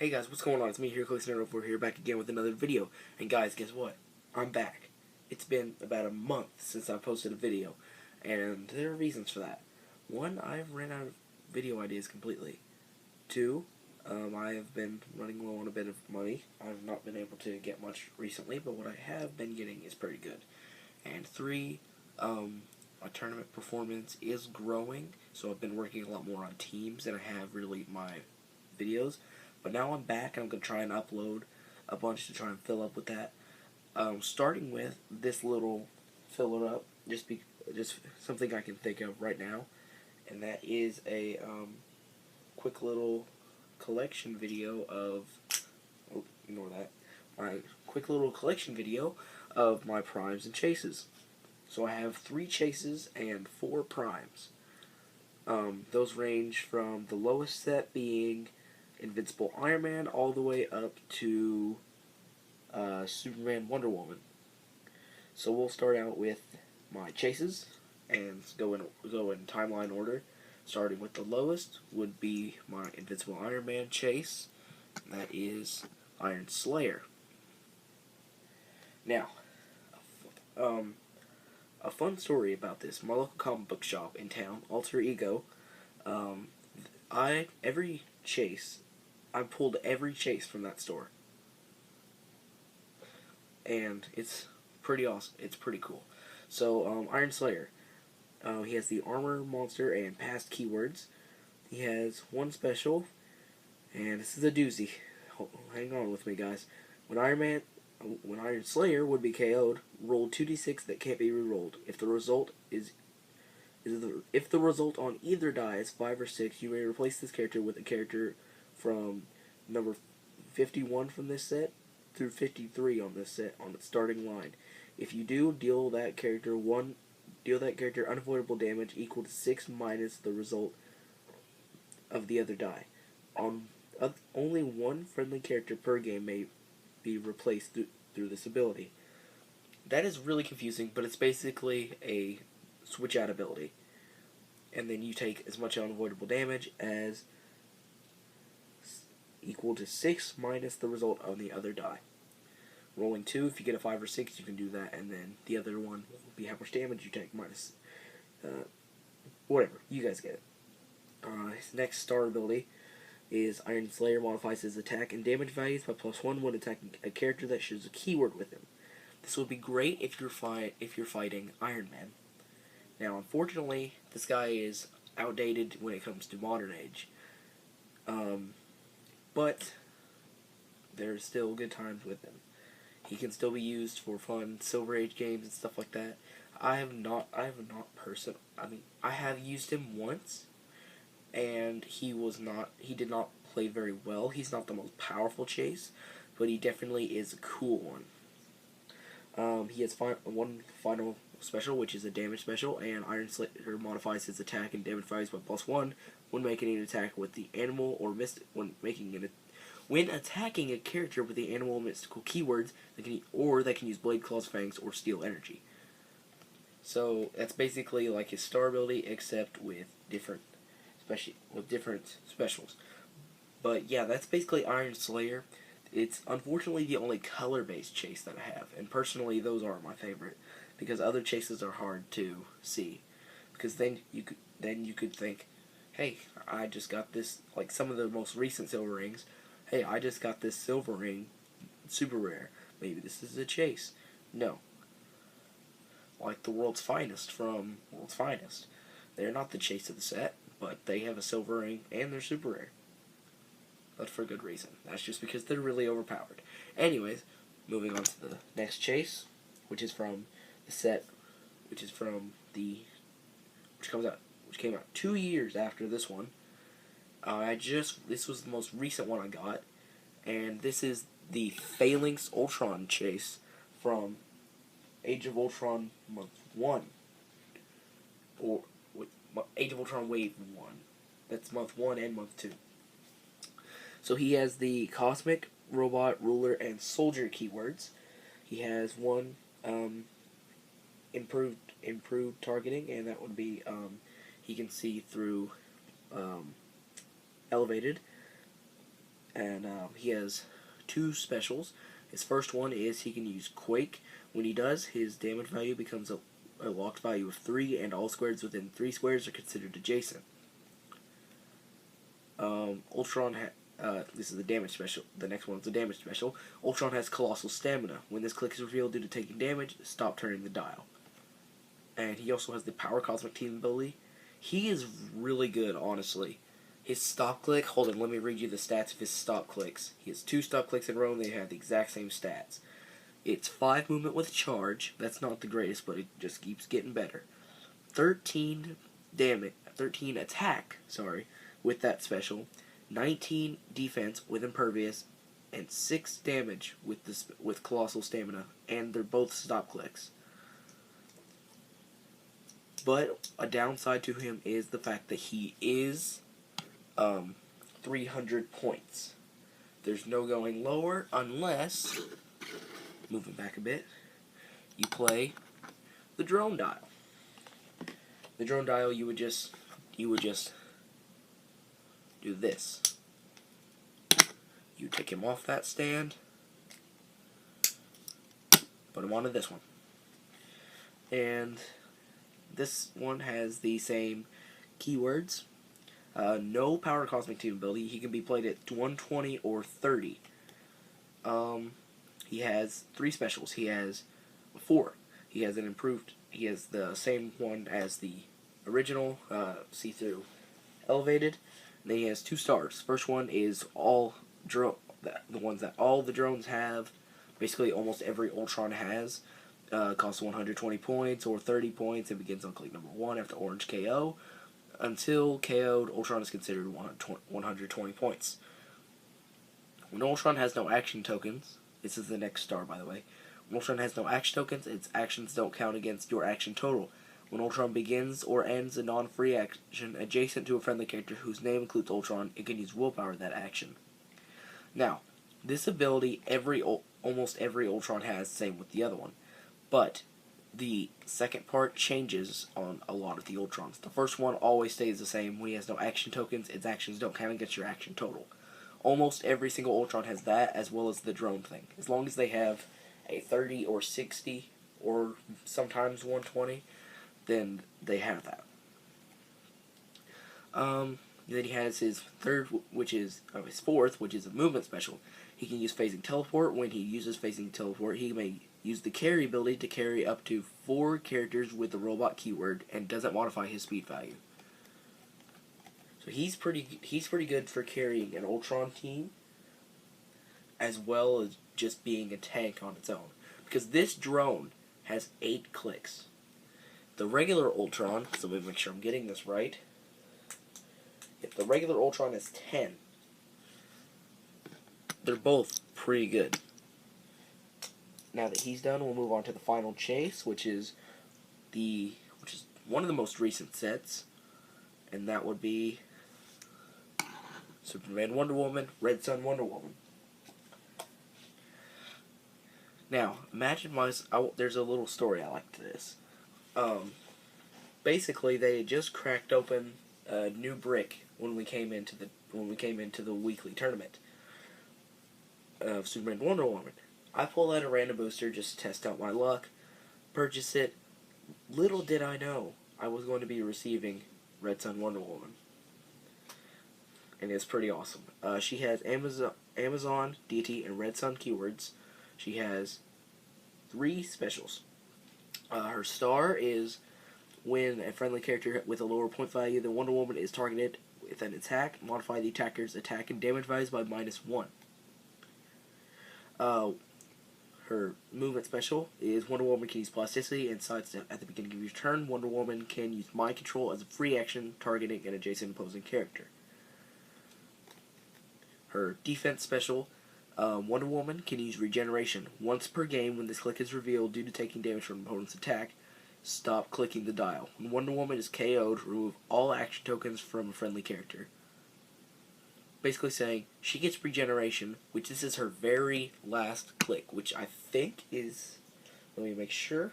Hey guys, what's going on? It's me, Heroclix over here, back again with another video. And guys, guess what? I'm back. It's been about a month since I posted a video, and there are reasons for that. One, I've ran out of video ideas completely. Two, I have been running low on a bit of money. I've not been able to get much recently, but what I have been getting is pretty good. And three, my tournament performance is growing, so I've been working a lot more on teams than I have really my videos. But now I'm back, and I'm going to try and upload a bunch to try and fill up with that. Starting with this little fill it up, just something I can think of right now, and that is a quick little collection video of, oh, ignore that, my quick little collection video of my primes and chases. So I have 3 chases and 4 primes. Those range from the lowest set being Invincible Iron Man all the way up to Superman Wonder Woman. So we'll start out with my chases and go in timeline order. Starting with the lowest would be my Invincible Iron Man chase. That is Iron Slayer. Now, a fun story about this. My local comic book shop in town, Alter Ego, I pulled every chase from that store. And it's pretty awesome. It's pretty cool. So, Iron Slayer. He has the armor, monster, and past keywords. He has one special, and this is a doozy. Hang on with me, guys. When Iron Slayer would be KO'd, roll 2d6 that can't be rerolled. If the result on either die is 5 or 6, you may replace this character with a character from number 51 from this set through 53 on this set on its starting line. If you do, deal that character unavoidable damage equal to 6 minus the result of the other die. Only one friendly character per game may be replaced through this ability. That is really confusing, but it's basically a switch out ability. And then you take as much unavoidable damage as equal to 6 minus the result on the other die. Rolling 2, if you get a 5 or 6, you can do that, and then the other one will be how much damage you take minus, whatever, you guys get it. His next star ability is Iron Slayer modifies his attack and damage values by +1 when attacking a character that shares a keyword with him. This would be great if you're fighting Iron Man. Now, unfortunately, this guy is outdated when it comes to modern age. But there's still good times with him. He can still be used for fun Silver Age games and stuff like that. I have used him once, and he did not play very well. He's not the most powerful chase, but he definitely is a cool one. He has one final special, which is a damage special, and Iron Slayer modifies his attack and damage values by +1 when making an attack with the animal or when attacking a character with the animal or mystical keywords that can use Blade, Claws, Fangs, or Steel Energy. So that's basically like his star ability, except with different specials. But yeah, that's basically Iron Slayer. It's unfortunately the only color-based chase that I have, and personally, those are my favorite because other chases are hard to see. Because then you could think, hey, I just got this, like some of the most recent silver rings. Hey, I just got this silver ring, super rare. Maybe this is a chase. No. Like the World's Finest from World's Finest. They're not the chase of the set, but they have a silver ring and they're super rare. But for good reason. That's just because they're really overpowered. Anyways, moving on to the next chase, which is from the set, which came out 2 years after this one. This was the most recent one I got, and this is the Phalanx Ultron chase from Age of Ultron Month 1, or Age of Ultron Wave 1. That's Month 1 and Month 2. So he has the Cosmic, Robot, Ruler, and Soldier keywords. He has one improved targeting, and that would be he can see through elevated. and he has two specials. His first one is he can use Quake. When he does, his damage value becomes a locked value of 3, and all squares within 3 squares are considered adjacent. Ultron this is the damage special. The next one is the damage special. Ultron has Colossal Stamina. When this click is revealed due to taking damage, stop turning the dial. And he also has the Power Cosmic Team ability. He is really good, honestly. His stop click, hold on, let me read you the stats of his stop clicks. He has 2 stop clicks in a row, and they have the exact same stats. It's 5 movement with charge. That's not the greatest, but it just keeps getting better. 13 attack, with that special. 19 defense with Impervious, and 6 damage with Colossal Stamina, and they're both stop clicks. But a downside to him is the fact that he is 300 points. There's no going lower unless, moving back a bit, you play the drone dial. The drone dial, you would just do this. You take him off that stand, put him onto this one. And this one has the same keywords. No Power Cosmic Team ability. He can be played at 120 or 30. He has 3 specials. He has 4. He has the same one as the original, see-through elevated. And then he has 2 stars. First one is the ones that all the drones have. Basically, almost every Ultron has. Costs 120 points or 30 points. It begins on click number 1 after orange KO. Until KO'd, Ultron is considered 120 points. When Ultron has no action tokens, this is the next star, by the way. When Ultron has no action tokens, its actions don't count against your action total. When Ultron begins or ends a non-free action adjacent to a friendly character whose name includes Ultron, it can use willpower that action. Now, this ability almost every Ultron has, same with the other one. But the second part changes on a lot of the Ultrons. The first one always stays the same. When he has no action tokens, its actions don't count against your action total. Almost every single Ultron has that, as well as the drone thing. As long as they have a 30 or 60, or sometimes 120, then they have that. Then he has his fourth, which is a movement special. He can use Phasing Teleport. When he uses Phasing Teleport, he may use the carry ability to carry up to 4 characters with the robot keyword, and doesn't modify his speed value. So he's pretty good for carrying an Ultron team, as well as just being a tank on its own. Because this drone has 8 clicks. The regular Ultron, so let me make sure I'm getting this right. If the regular Ultron is 10, they're both pretty good. Now that he's done, we'll move on to the final chase, which is one of the most recent sets, and that would be Superman, Wonder Woman, Red Sun, Wonder Woman. Now, imagine there's a little story I like to this. Basically, they had just cracked open a new brick when we came into the weekly tournament of Superman, Wonder Woman. I pulled out a random booster just to test out my luck, purchased it. Little did I know I was going to be receiving Red Sun Wonder Woman. And it's pretty awesome. She has Amazon, Deity, and Red Sun keywords. She has 3 specials. Her star is when a friendly character with a lower point value than Wonder Woman is targeted with an attack, modify the attacker's attack and damage values by -1. Her movement special is Wonder Woman can use Plasticity and Sidestep at the beginning of your turn. Wonder Woman can use Mind Control as a free action, targeting an adjacent opposing character. Her defense special, Wonder Woman can use Regeneration. Once per game, when this click is revealed due to taking damage from an opponent's attack, stop clicking the dial. When Wonder Woman is KO'd, remove all action tokens from a friendly character. Basically saying she gets Regeneration, which this is her very last click, which I think is, let me make sure,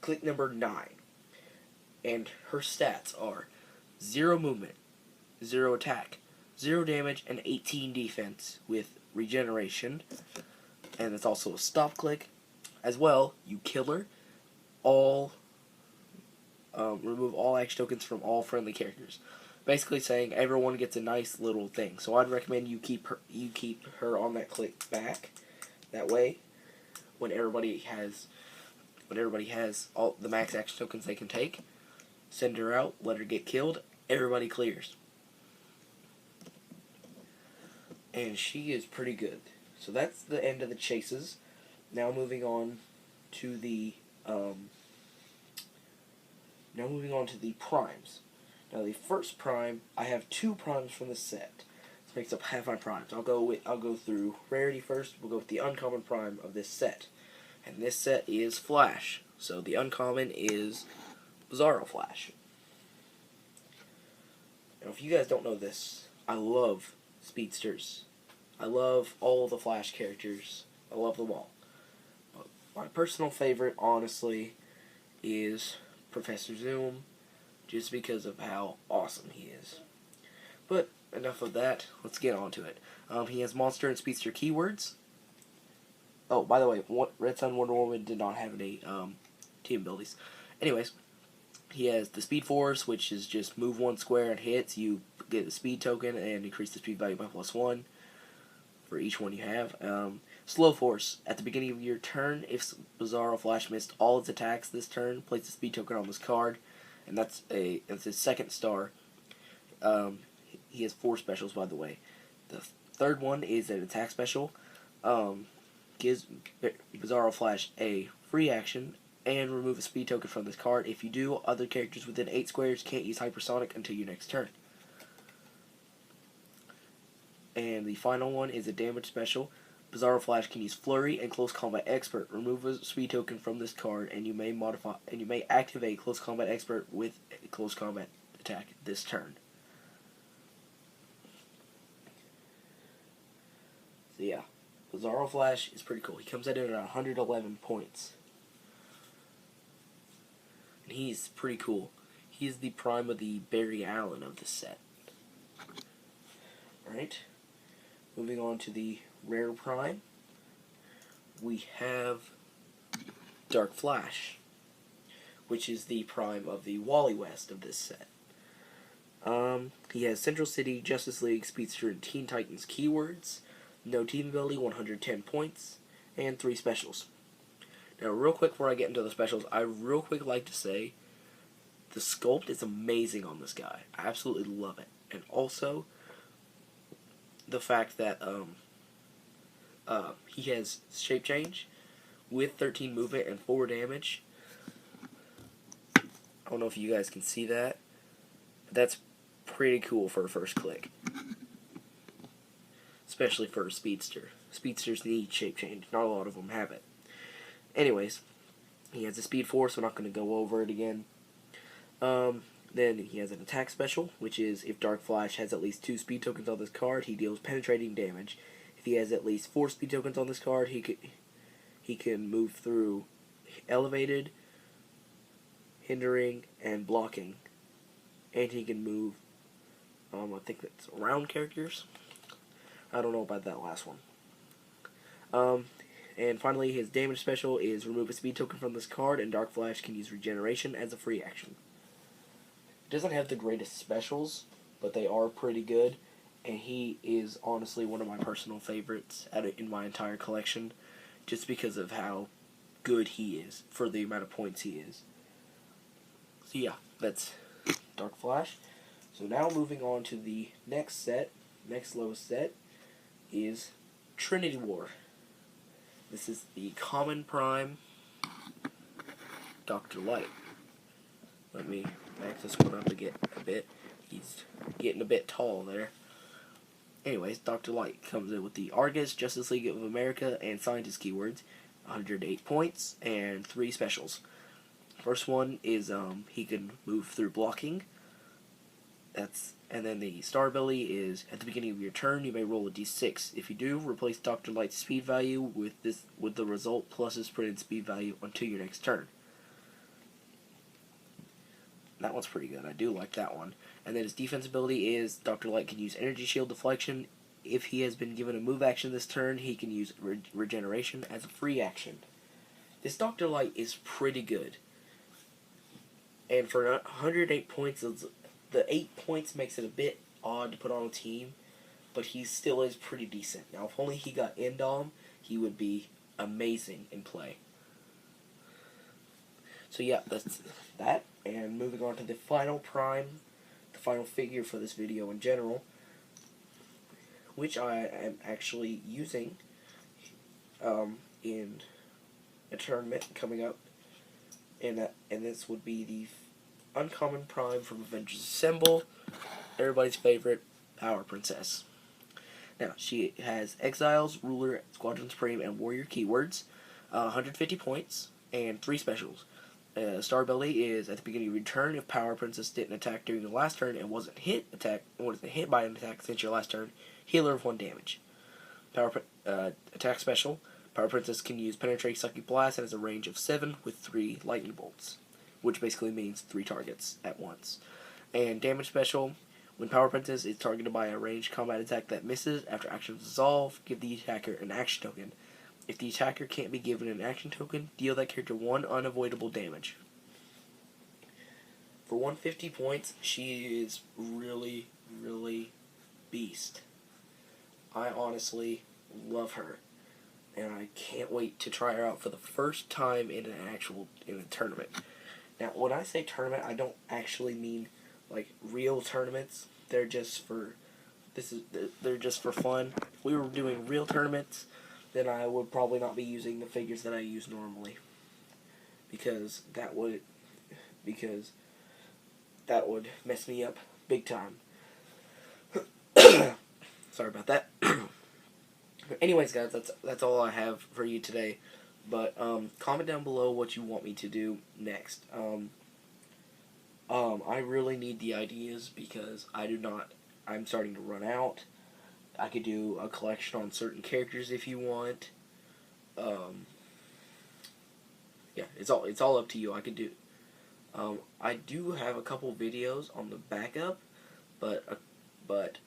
click number 9. And her stats are 0 movement, 0 attack, 0 damage, and 18 defense with regeneration. And it's also a stop click. As well, you killer all, remove all action tokens from all friendly characters. Basically saying everyone gets a nice little thing. So I'd recommend you keep her on that click back. That way, when everybody has all the max action tokens they can take, send her out, let her get killed, everybody clears. And she is pretty good. So that's the end of the chases. Now moving on to the primes. Now the first prime, I have 2 primes from the set. This makes up half my primes. I'll go through rarity first. We'll go with the uncommon prime of this set. And this set is Flash. So the uncommon is Bizarro Flash. Now if you guys don't know this, I love speedsters. I love all the Flash characters. I love them all. But my personal favorite, honestly, is Professor Zoom, just because of how awesome he is. But enough of that. Let's get on to it. He has monster and speedster keywords. Oh, by the way, Red Sun Wonder Woman did not have any team abilities. Anyways, he has the Speed Force, which is just move 1 square and hits. You get the speed token and increase the speed value by +1 for each one you have. Slow Force. At the beginning of your turn, if Bizarro Flash missed all its attacks this turn, place the speed token on this card. And that's his second star. He has 4 specials, by the way. The third one is an attack special. Gives Bizarro Flash a free action and remove a speed token from this card. If you do, other characters within 8 squares can't use Hypersonic until your next turn. And the final one is a damage special. Bizarro Flash can use Flurry and Close Combat Expert. Remove a speed token from this card, and you may activate Close Combat Expert with a Close Combat attack this turn. So yeah, Bizarro Flash is pretty cool. He comes in at 111 points. And he's pretty cool. He's the prime of the Barry Allen of this set. Alright. Moving on to the rare prime. We have Dark Flash, which is the prime of the Wally West of this set. He has Central City, Justice League, Speedster, and Teen Titans keywords. No team ability, 110 points, and 3 specials. Now, real quick before I get into the specials, I real quick like to say the sculpt is amazing on this guy. I absolutely love it. And also, the fact that he has shape change with 13 movement and 4 damage. I don't know if you guys can see that, but that's pretty cool for a first click. Especially for a speedster. Speedsters need shape change. Not a lot of them have it. Anyways, he has a Speed Force. We're not going to go over it again. Then he has an attack special, which is if Dark Flash has at least 2 speed tokens on this card, he deals penetrating damage. If he has at least 4 speed tokens on this card, he can move through elevated, hindering, and blocking. And he can move, I think that's around characters. I don't know about that last one. And finally, his damage special is remove a speed token from this card, and Dark Flash can use regeneration as a free action. It doesn't have the greatest specials, but they are pretty good, and he is honestly one of my personal favorites in my entire collection, just because of how good he is for the amount of points he is. So yeah, that's Dark Flash. So now moving on to the next lowest set, is Trinity War. This is the common prime Dr. Light. Let me back this one up a bit. He's getting a bit tall there. Anyways, Dr. Light comes in with the Argus, Justice League of America, and Scientist keywords. 108 points and 3 specials. First one is he can move through blocking. And then the star ability is at the beginning of your turn you may roll a d6. If you do, replace Dr. Light's speed value with the result plus his printed speed value until your next turn. That one's pretty good. I do like that one. And then his defense ability is Dr. Light can use Energy Shield Deflection. If he has been given a move action this turn, he can use Regeneration as a free action. This Dr. Light is pretty good. And for 108 points, the 8 points makes it a bit odd to put on a team, but he still is pretty decent. Now, if only he got Endom, he would be amazing in play. So yeah, that's that. And moving on to the final prime, the final figure for this video in general, which I am actually using in a tournament coming up, and this would be the Uncommon Prime from Avengers Assemble, everybody's favorite Power Princess. Now, she has Exiles, Ruler, Squadron Supreme, and Warrior keywords, 150 points, and 3 specials. Star ability is at the beginning of your turn. If Power Princess didn't attack during the last turn and wasn't hit by an attack since your last turn, heal her of 1 damage. Attack special. Power Princess can use Penetrate, Sucky Blast, and has a range of 7 with 3 lightning bolts, which basically means 3 targets at once. And damage special. When Power Princess is targeted by a ranged combat attack that misses, after actions dissolve, give the attacker an action token. If the attacker can't be given an action token, deal that character 1 unavoidable damage. For 150 points, she is really, really beast. I honestly love her, and I can't wait to try her out for the first time in a tournament. Now, when I say tournament, I don't actually mean like real tournaments. They're just for fun. If we were doing real tournaments, then I would probably not be using the figures that I use normally, because that would mess me up big time. Sorry about that. But anyways, guys, that's all I have for you today. But comment down below what you want me to do next. I really need the ideas because I'm starting to run out. I could do a collection on certain characters if you want. Yeah, it's all up to you. I could do. I do have a couple videos on the backup, but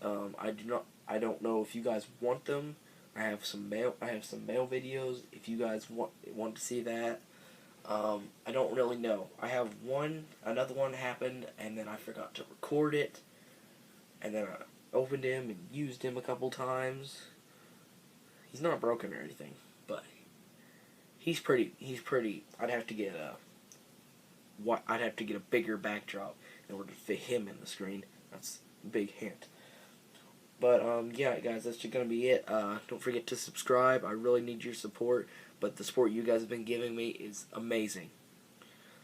I don't know if you guys want them. I have some mail videos if you guys want to see that. I don't really know. I have another one happened, and then I forgot to record it, and then I opened him and used him a couple times. He's not broken or anything, but he's pretty. I'd have to get a bigger backdrop in order to fit him in the screen. That's a big hint. But yeah, guys, that's just gonna be it. Don't forget to subscribe. I really need your support, but the support you guys have been giving me is amazing.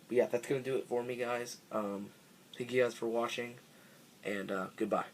But yeah, that's gonna do it for me, guys. Thank you guys for watching, and goodbye.